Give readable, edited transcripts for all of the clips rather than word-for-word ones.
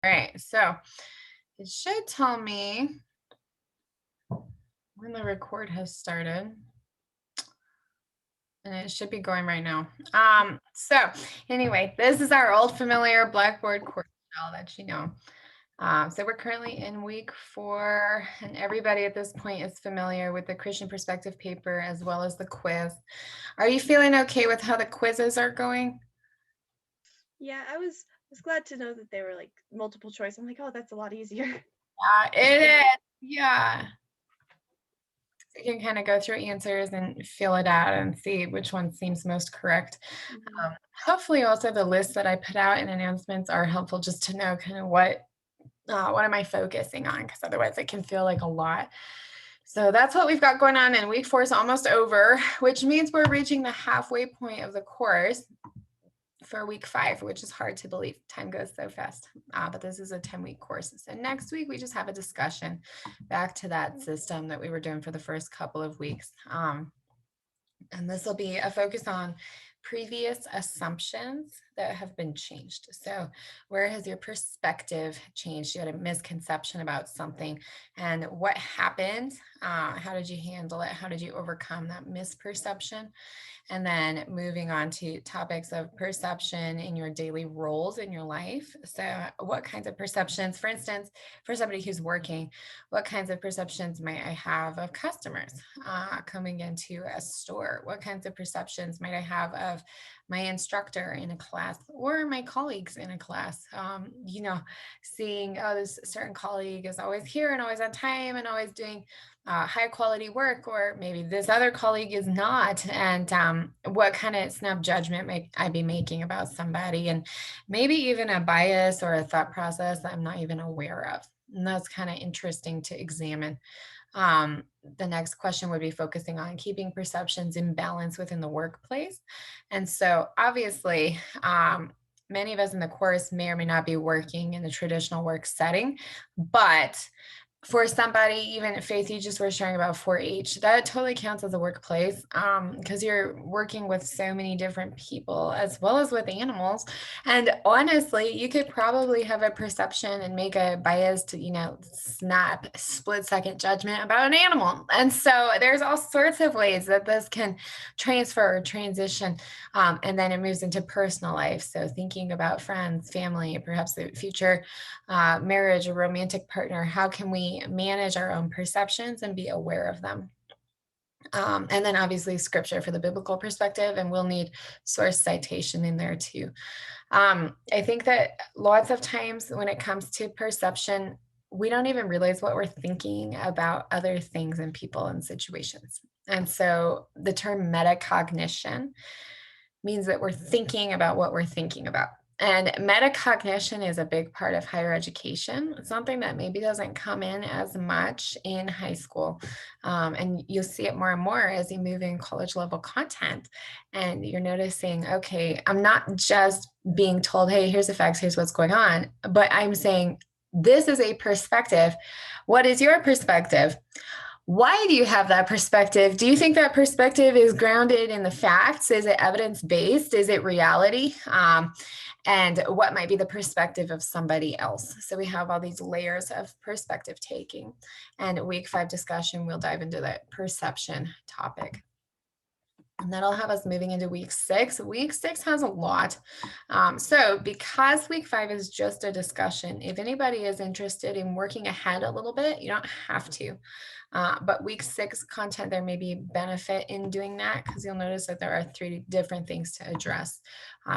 All right, so it should tell me when the record has started. And it should be going right now. So anyway, this is our old familiar Blackboard course shell that you know. So we're currently in week 4, and everybody at this point is familiar with the Christian perspective paper as well as the quiz. Are you feeling okay with how the quizzes are going? Yeah, I was glad to know that they were like multiple choice. I'm like, oh, that's a lot easier. Yeah, it is. Yeah. You can kind of go through answers and fill it out and see which one seems most correct. Mhm. Hopefully also the lists that I put out in announcements are helpful just to know kind of what am I focusing on, because otherwise it can feel like a lot. So that's what we've got going on, and week 4 is almost over, which means we're reaching the halfway point of the course for week 5, which is hard to believe. Time goes so fast. But this is a 10-week course. So next week, we just have a discussion back to that system that we were doing for the first couple of weeks. And this will be a focus on previous assumptions that have been changed. So where has your perspective changed? You had a misconception about something, and what happened? How did you handle it? How did you overcome that misperception? And then moving on to topics of perception in your daily roles in your life. So what kinds of perceptions, for instance, for somebody who's working, what kinds of perceptions might I have of customers coming into a store? What kinds of perceptions might I have of my instructor in a class or my colleagues in a class? Seeing, oh, this certain colleague is always here and always on time and always doing high quality work, or maybe this other colleague is not. And what kind of snap judgment might I be making about somebody? And maybe even a bias or a thought process that I'm not even aware of. And that's kind of interesting to examine. The next question would be focusing on keeping perceptions in balance within the workplace. And so obviously, many of us in the course may or may not be working in the traditional work setting, but for somebody, even Faith, you just were sharing about 4-H, that totally counts as a workplace, because you're working with so many different people as well as with animals. And honestly, you could probably have a perception and make a biased, snap split second judgment about an animal. And so there's all sorts of ways that this can transfer or transition. And then it moves into personal life. So thinking about friends, family, perhaps the future marriage, a romantic partner, how can we manage our own perceptions and be aware of them? And then obviously scripture for the biblical perspective, and we'll need source citation in there too. I think that lots of times when it comes to perception, we don't even realize what we're thinking about other things and people and situations. And so the term metacognition means that we're thinking about what we're thinking about. And metacognition is a big part of higher education. It's something that maybe doesn't come in as much in high school. And you'll see it more and more as you move in college level content. And you're noticing, okay, I'm not just being told, hey, here's the facts, here's what's going on, but I'm saying, this is a perspective. What is your perspective? Why do you have that perspective? Do you think that perspective is grounded in the facts? Is it evidence based? Is it reality? And what might be the perspective of somebody else? So we have all these layers of perspective taking. And week 5 discussion, we'll dive into that perception topic. And that'll have us moving into week 6. Week 6 has a lot. So because week 5 is just a discussion, if anybody is interested in working ahead a little bit, you don't have to. But week 6 content, there may be benefit in doing that, because you'll notice that there are 3 different things to address.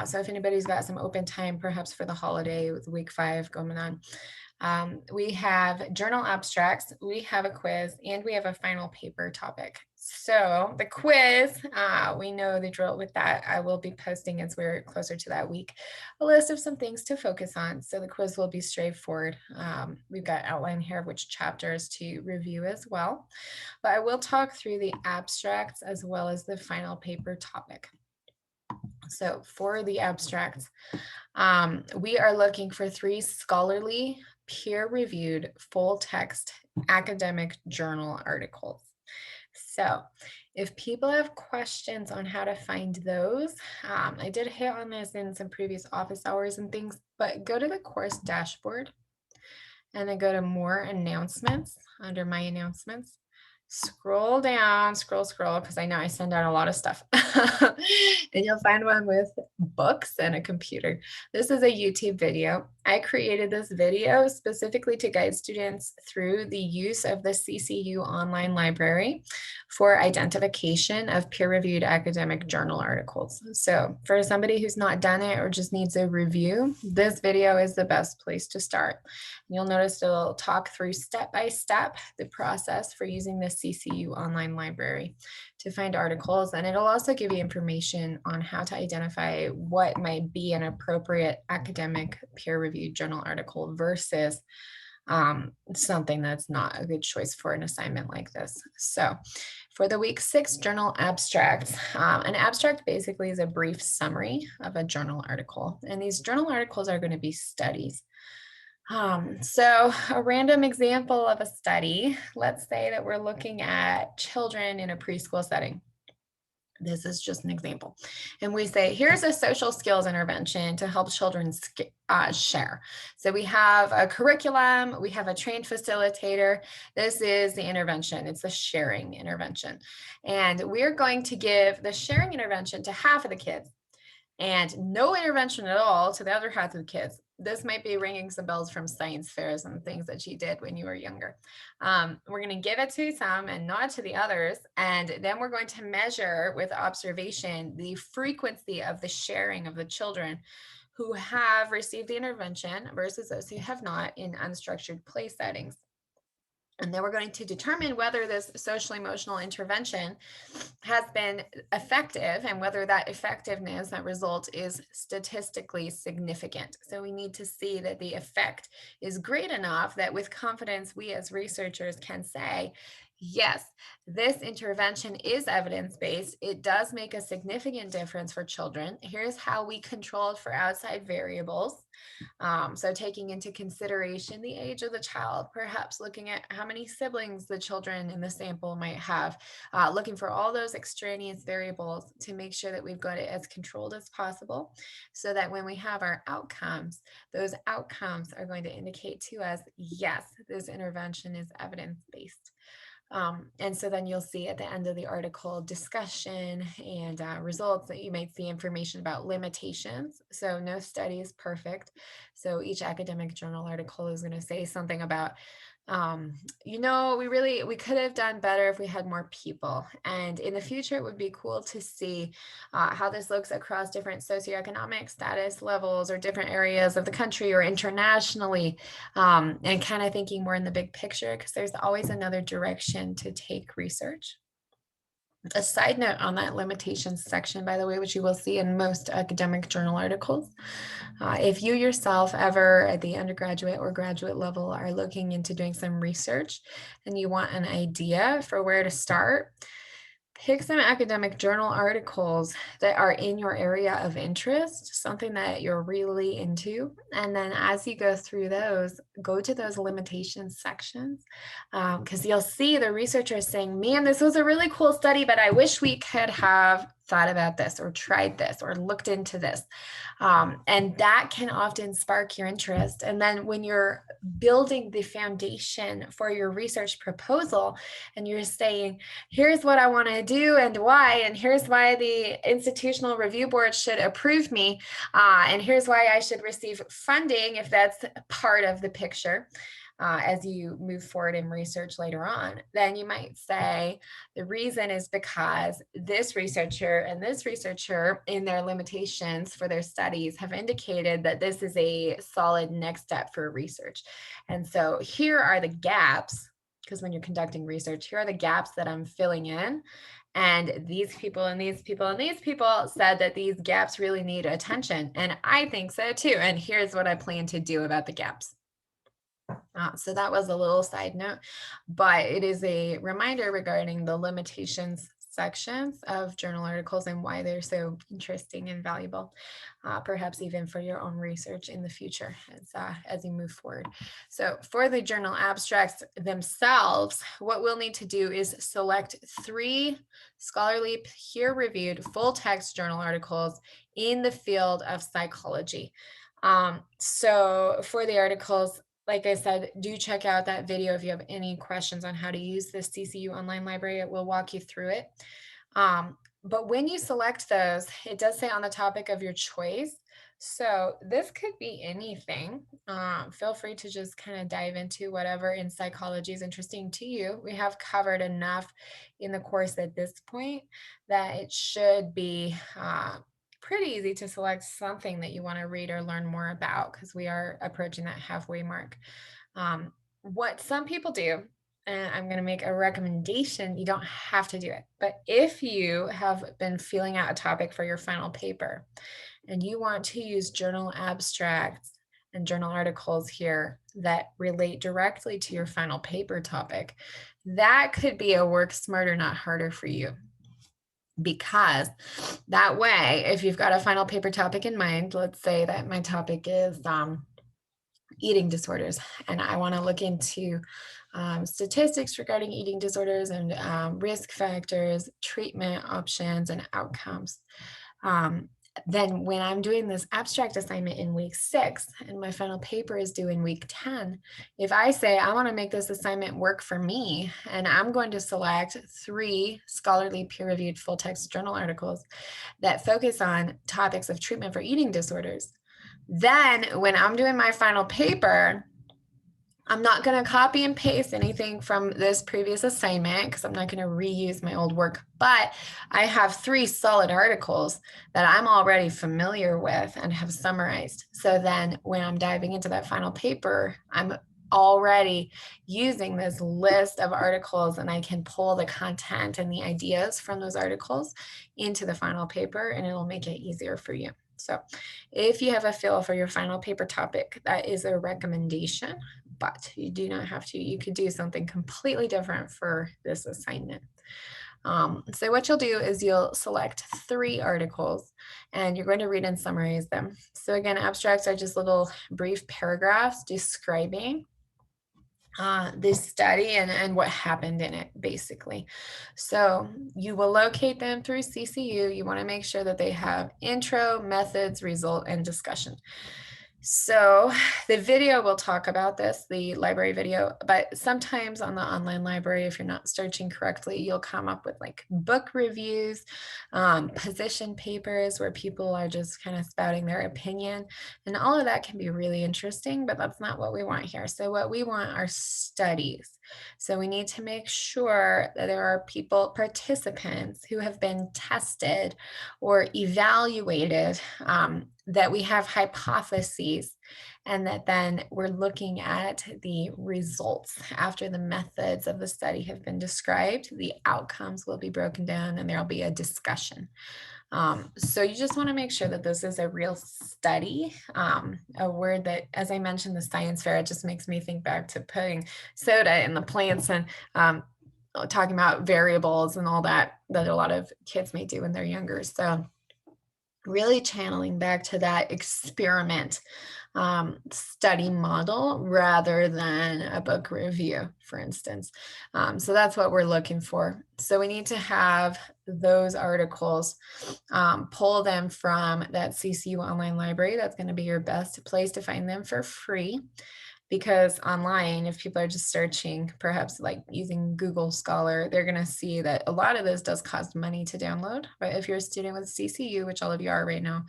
So if anybody's got some open time, perhaps for the holiday with week 5 going on, we have journal abstracts, we have a quiz, and we have a final paper topic. So the quiz, we know the drill with that. I will be posting as we're closer to that week a list of some things to focus on. So the quiz will be straightforward. We've got outline here of which chapters to review as well. But I will talk through the abstracts as well as the final paper topic. So for the abstracts, we are looking for 3 scholarly, peer-reviewed, full-text academic journal articles. So If people have questions on how to find those, I did hit on this in some previous office hours and things, but go to the course dashboard and then go to more announcements under my announcements. Scroll down, scroll, because I know I send out a lot of stuff. And you'll find one with books and a computer. This is a YouTube video. I created this video specifically to guide students through the use of the CCU online library for identification of peer-reviewed academic journal articles. So for somebody who's not done it or just needs a review, this video is the best place to start. You'll notice it'll talk through step by step the process for using the CCU online library to find articles, and it'll also give you information on how to identify what might be an appropriate academic peer-reviewed journal article versus something that's not a good choice for an assignment like this. So for the week 6 journal abstracts, an abstract basically is a brief summary of a journal article, and these journal articles are going to be studies. So a random example of a study, let's say that we're looking at children in a preschool setting. This is just an example. And we say, here's a social skills intervention to help children share. So we have a curriculum, we have a trained facilitator. This is the intervention. It's a sharing intervention. And we're going to give the sharing intervention to half of the kids and no intervention at all to the other half of the kids. This might be ringing some bells from science fairs and things that you did when you were younger. We're going to give it to some and not to the others. And then we're going to measure with observation the frequency of the sharing of the children who have received the intervention versus those who have not in unstructured play settings. And then we're going to determine whether this social emotional intervention has been effective and whether that effectiveness, that result is statistically significant. So we need to see that the effect is great enough that with confidence, we as researchers can say, yes, this intervention is evidence-based. It does make a significant difference for children. Here's how we controlled for outside variables. So taking into consideration the age of the child, perhaps looking at how many siblings the children in the sample might have, looking for all those extraneous variables to make sure that we've got it as controlled as possible so that when we have our outcomes, those outcomes are going to indicate to us, yes, this intervention is evidence-based. And so then you'll see at the end of the article discussion and results that you might see information about limitations. So no study is perfect. So each academic journal article is going to say something about, we could have done better if we had more people. And in the future, it would be cool to see how this looks across different socioeconomic status levels or different areas of the country or internationally, and kind of thinking more in the big picture, because there's always another direction to take research. A side note on that limitations section, by the way, which you will see in most academic journal articles, if you yourself ever at the undergraduate or graduate level are looking into doing some research and you want an idea for where to start, pick some academic journal articles that are in your area of interest, something that you're really into. And then as you go through those, go to those limitations sections, because you'll see the researchers saying, man, this was a really cool study, but I wish we could have thought about this or tried this or looked into this. And that can often spark your interest. And then when you're building the foundation for your research proposal and you're saying, here's what I want to do and why, and here's why the institutional review board should approve me, and here's why I should receive funding if that's part of the picture. As you move forward in research later on, then you might say the reason is because this researcher and this researcher in their limitations for their studies have indicated that this is a solid next step for research. And so here are the gaps, because when you're conducting research, here are the gaps that I'm filling in. And these people and these people and these people said that these gaps really need attention. And I think so too. And here's what I plan to do about the gaps. So that was a little side note, but it is a reminder regarding the limitations sections of journal articles and why they're so interesting and valuable, perhaps even for your own research in the future as you move forward. So for the journal abstracts themselves, what we'll need to do is select 3 scholarly peer-reviewed full-text journal articles in the field of psychology. So for the articles, like I said, do check out that video if you have any questions on how to use the CCU online library. It will walk you through it. But when you select those, it does say on the topic of your choice. So this could be anything. Feel free to just kind of dive into whatever in psychology is interesting to you. We have covered enough in the course at this point that it should be pretty easy to select something that you want to read or learn more about, because we are approaching that halfway mark. What some people do, and I'm going to make a recommendation, you don't have to do it, but if you have been filling out a topic for your final paper and you want to use journal abstracts and journal articles here that relate directly to your final paper topic, that could be a work smarter, not harder for you. Because that way, if you've got a final paper topic in mind, let's say that my topic is eating disorders, and I want to look into statistics regarding eating disorders and risk factors, treatment options, and outcomes. Then when I'm doing this abstract assignment in week 6 and my final paper is due in week 10, if I say I want to make this assignment work for me and I'm going to select 3 scholarly peer-reviewed full-text journal articles that focus on topics of treatment for eating disorders, then when I'm doing my final paper, I'm not going to copy and paste anything from this previous assignment because I'm not going to reuse my old work, but I have 3 solid articles that I'm already familiar with and have summarized. So then when I'm diving into that final paper, I'm already using this list of articles and I can pull the content and the ideas from those articles into the final paper, and it'll make it easier for you. So if you have a feel for your final paper topic, that is a recommendation, but you do not have to. You could do something completely different for this assignment. So what you'll do is you'll select 3 articles and you're going to read and summarize them. So again, abstracts are just little brief paragraphs describing this study and what happened in it, basically. So you will locate them through CCU. You want to make sure that they have intro, methods, result, and discussion. So the video will talk about this, the library video, but sometimes on the online library, if you're not searching correctly, you'll come up with like book reviews, position papers where people are just kind of spouting their opinion. And all of that can be really interesting, but that's not what we want here. So what we want are studies. So we need to make sure that there are participants who have been tested or evaluated, that we have hypotheses, and that then we're looking at the results after the methods of the study have been described. The outcomes will be broken down and there'll be a discussion. So you just want to make sure that this is a real study, a word that, as I mentioned, the science fair, it just makes me think back to putting soda in the plants and talking about variables and all that a lot of kids may do when they're younger. So really channeling back to that experiment study model rather than a book review, for instance. So that's what we're looking for. So we need to have those articles, pull them from that CCU online library. That's going to be your best place to find them for free. Because online, if people are just searching, perhaps like using Google Scholar, they're going to see that a lot of this does cost money to download. But if you're a student with CCU, which all of you are right now,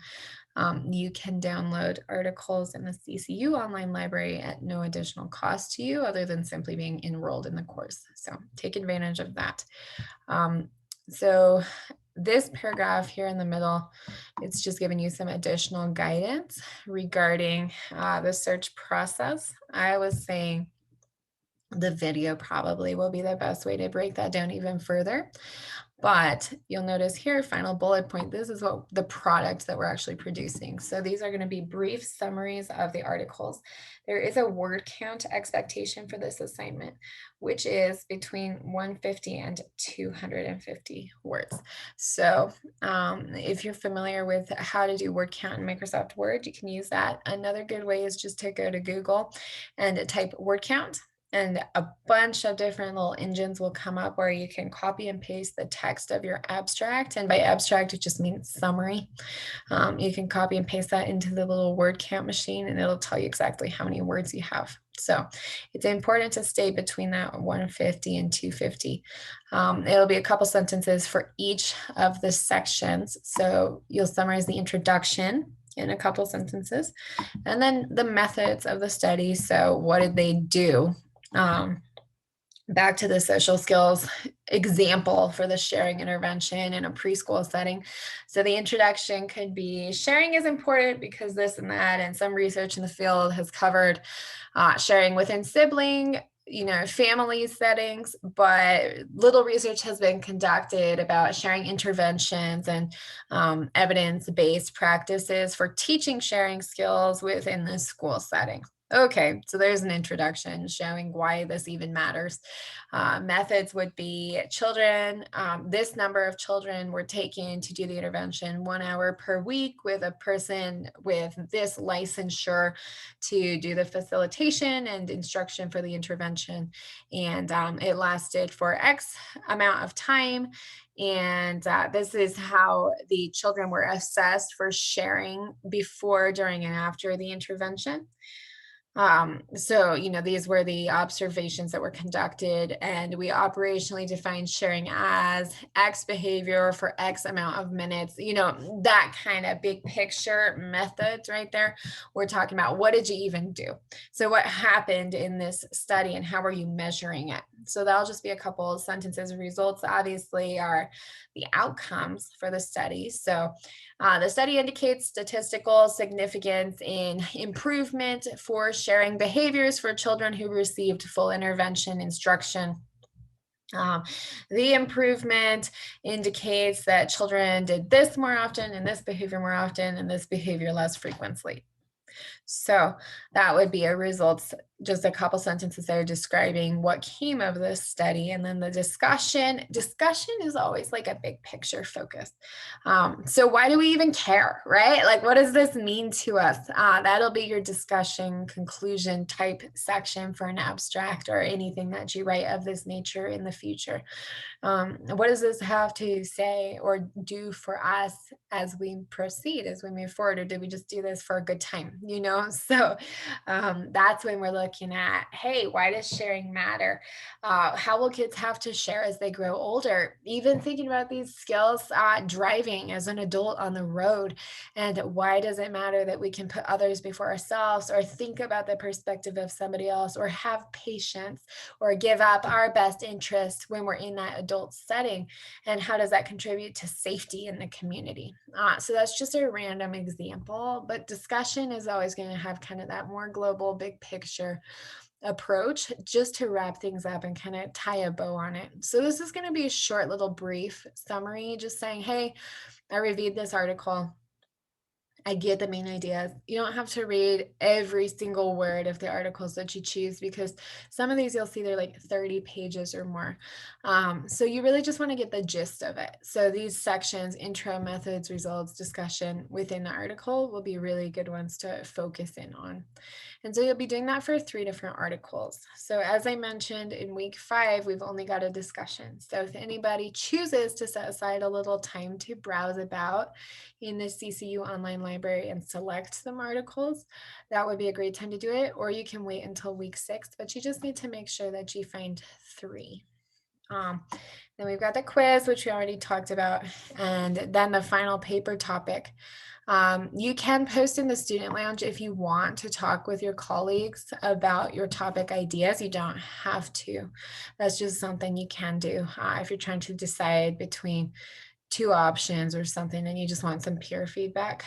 you can download articles in the CCU online library at no additional cost to you other than simply being enrolled in the course. So take advantage of that. So this paragraph here in the middle, it's just giving you some additional guidance regarding the search process. I was saying The video probably will be the best way to break that down even further. But you'll notice here, final bullet point, this is what the product that we're actually producing. So these are going to be brief summaries of the articles. There is a word count expectation for this assignment, which is between 150 and 250 words. So if you're familiar with how to do word count in Microsoft Word, you can use that. Another good way is just to go to Google and type word count, and a bunch of different little engines will come up where you can copy and paste the text of your abstract. And by abstract, it just means summary. You can copy and paste that into the little word count machine, and it'll tell you exactly how many words you have. So it's important to stay between that 150 and 250. It'll be a couple sentences for each of the sections. So you'll summarize the introduction in a couple sentences, and then the methods of the study. So what did they do? Back to the social skills example for the sharing intervention in a preschool setting. So the introduction could be sharing is important because this and that, and some research in the field has covered sharing within sibling, family settings, but little research has been conducted about sharing interventions and evidence-based practices for teaching sharing skills within the school setting. Okay, so there's an introduction showing why this even matters. Methods would be children. This number of children were taken to do the intervention 1 hour per week with a person with this licensure to do the facilitation and instruction for the intervention. And it lasted for X amount of time. And this is how the children were assessed for sharing before, during, and after the intervention. So, these were the observations that were conducted, and we operationally defined sharing as X behavior for X amount of minutes, that kind of big picture methods right there. We're talking about what did you even do? So what happened in this study and how are you measuring it? So that'll just be a couple of sentences. Results obviously are the outcomes for the study. So the study indicates statistical significance in improvement for sharing behaviors for children who received full intervention instruction. The improvement indicates that children did this more often and this behavior more often and this behavior less frequently. So that would be a results, just a couple sentences there describing what came of this study. And then the discussion is always like a big picture focus. So why do we even care, right? Like, what does this mean to us? That'll be your discussion conclusion type section for an abstract or anything that you write of this nature in the future. What does this have to say or do for us as we proceed, as we move forward, or did we just do this for a good time? So that's when we're looking at, hey, why does sharing matter? How will kids have to share as they grow older? Even thinking about these skills, driving as an adult on the road, and why does it matter that we can put others before ourselves, or think about the perspective of somebody else, or have patience, or give up our best interest when we're in that adult setting? And how does that contribute to safety in the community? So that's just a random example, but discussion is always going to have kind of that more global, big picture approach, just to wrap things up and kind of tie a bow on it. So this is going to be a short little brief summary, just saying, hey, I reviewed this article. I get the main ideas. You don't have to read every single word of the articles that you choose, because some of these you'll see they're like 30 pages or more. So you really just want to get the gist of it. So these sections, intro, methods, results, discussion within the article, will be really good ones to focus in on. And so you'll be doing that for 3 different articles. So as I mentioned, in week 5, we've only got a discussion. So if anybody chooses to set aside a little time to browse about in the CCU online library and select some articles, that would be a great time to do it. Or you can wait until week 6, but you just need to make sure that you find 3. Then we've got the quiz, which we already talked about, and then the final paper topic. You can post in the student lounge if you want to talk with your colleagues about your topic ideas. You don't have to. That's just something you can do if you're trying to decide between two options or something and you just want some peer feedback.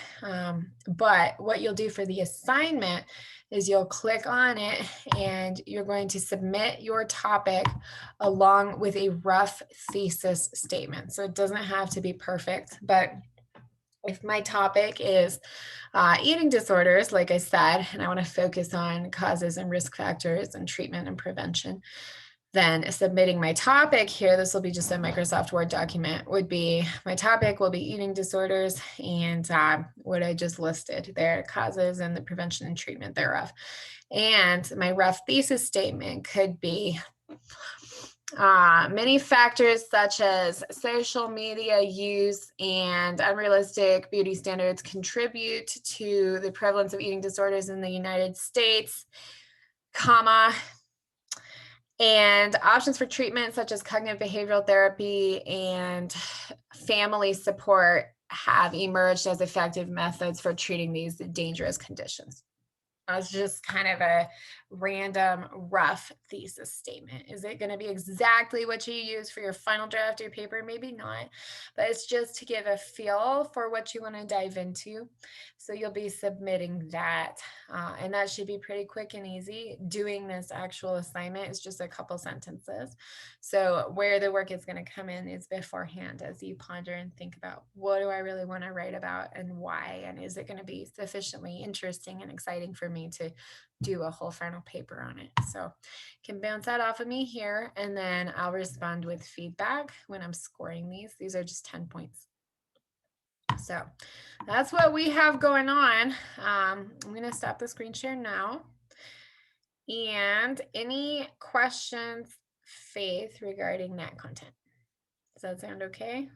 But what you'll do for the assignment is you'll click on it and you're going to submit your topic along with a rough thesis statement. So it doesn't have to be perfect, but if my topic is eating disorders, like I said, and I want to focus on causes and risk factors and treatment and prevention, then submitting my topic here, this will be just a Microsoft Word document, would be, my topic will be eating disorders and what I just listed, their causes and the prevention and treatment thereof. And my rough thesis statement could be many factors such as social media use and unrealistic beauty standards contribute to the prevalence of eating disorders in the United States, comma, and options for treatment such as cognitive behavioral therapy and family support have emerged as effective methods for treating these dangerous conditions. It's just kind of a random rough thesis statement. Is it going to be exactly what you use for your final draft of your paper? Maybe not, but it's just to give a feel for what you want to dive into. So you'll be submitting that, and that should be pretty quick and easy. Doing this actual assignment is just a couple sentences. So where the work is going to come in is beforehand as you ponder and think about, what do I really want to write about and why? And is it going to be sufficiently interesting and exciting for me to do a whole final paper on it? So you can bounce that off of me here, and then I'll respond with feedback when I'm scoring these. These are just 10 points. So that's what we have going on. I'm going to stop the screen share now. And any questions, Faith, regarding that content? Does that sound okay?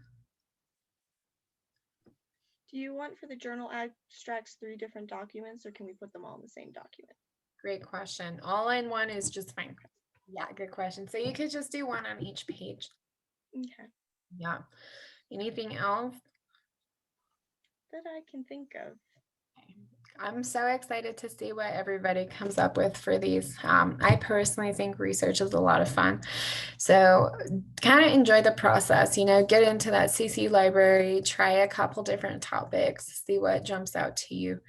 Do you want for the journal abstracts 3 different documents, or can we put them all in the same document? Great question. All in one is just fine. Yeah, good question. So you could just do one on each page. Okay. Yeah. Anything else? That I can think of. I'm so excited to see what everybody comes up with for these. I personally think research is a lot of fun. So kind of enjoy the process, get into that CC library, try a couple different topics, see what jumps out to you.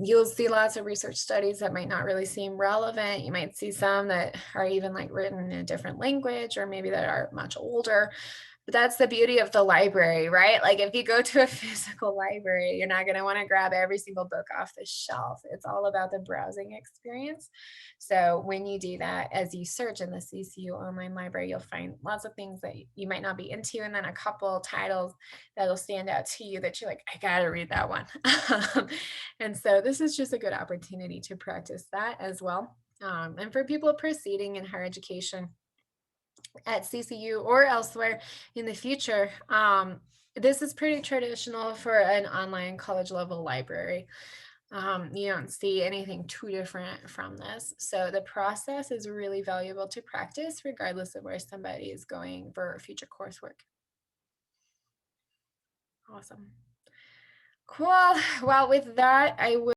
You'll see lots of research studies that might not really seem relevant. You might see some that are even like written in a different language, or maybe that are much older. But that's the beauty of the library, right? Like if you go to a physical library, you're not going to want to grab every single book off the shelf. It's all about the browsing experience. So when you do that, as you search in the CCU online library, you'll find lots of things that you might not be into, and then a couple titles that'll stand out to you that you're like, I got to read that one. And so this is just a good opportunity to practice that as well. And for people proceeding in higher education, at CCU or elsewhere in the future, this is pretty traditional for an online college level library. You don't see anything too different from this. So the process is really valuable to practice regardless of where somebody is going for future coursework. Awesome. Cool. Well, with that, I will